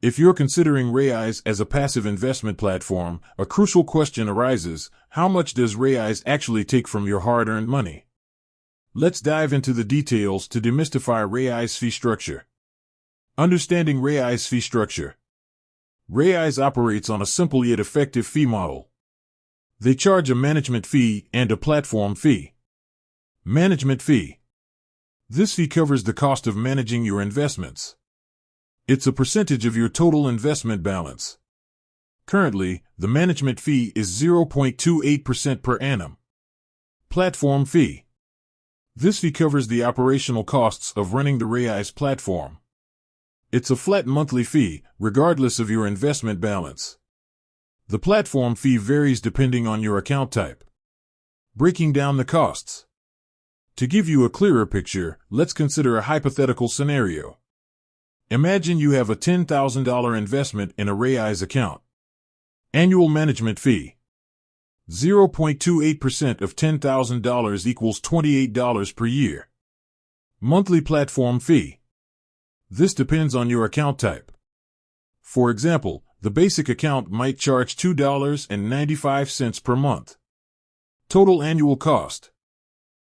If you're considering Raiz as a passive investment platform, a crucial question arises: how much does Raiz actually take from your hard-earned money? Let's dive into the details to demystify Raiz fee structure. Understanding Raiz fee structure. Raiz operates on a simple yet effective fee model. They charge a management fee and a platform fee. Management fee. This fee covers the cost of managing your investments. It's a percentage of your total investment balance. Currently, the management fee is 0.28% per annum. Platform fee. This fee covers the operational costs of running the Raiz platform. It's a flat monthly fee, regardless of your investment balance. The platform fee varies depending on your account type. Breaking down the costs. To give you a clearer picture, let's consider a hypothetical scenario. Imagine you have a $10,000 investment in a Raiz account. Annual management fee. 0.28% of $10,000 equals $28 per year. Monthly platform fee. This depends on your account type. For example, the basic account might charge $2.95 per month. Total annual cost.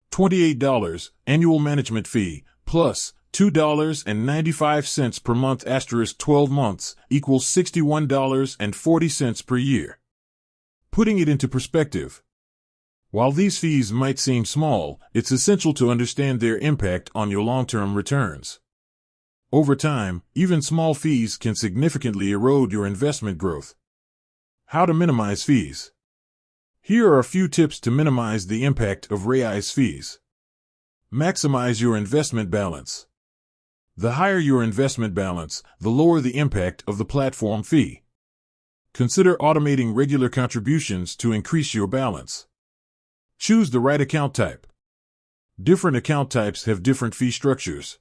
$28, annual management fee, plus $2.95 per month * 12 months equals $61.40 per year. Putting it into perspective. While these fees might seem small, it's essential to understand their impact on your long-term returns. Over time, even small fees can significantly erode your investment growth. How to minimize fees. Here are a few tips to minimize the impact of Raiz fees. Maximize your investment balance. The higher your investment balance, the lower the impact of the platform fee. Consider automating regular contributions to increase your balance. Choose the right account type. Different account types have different fee structures.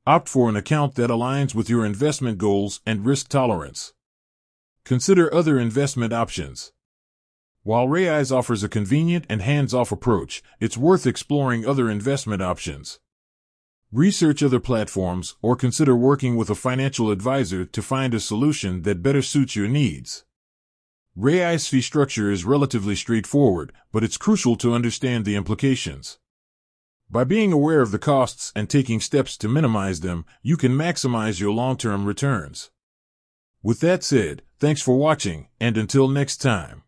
Opt for an account that aligns with your investment goals and risk tolerance. Consider other investment options. While Raiz offers a convenient and hands-off approach, it's worth exploring other investment options. Research other platforms or consider working with a financial advisor to find a solution that better suits your needs. Raiz fee structure is relatively straightforward, but it's crucial to understand the implications. By being aware of the costs and taking steps to minimize them, you can maximize your long-term returns. With that said, thanks for watching, and until next time.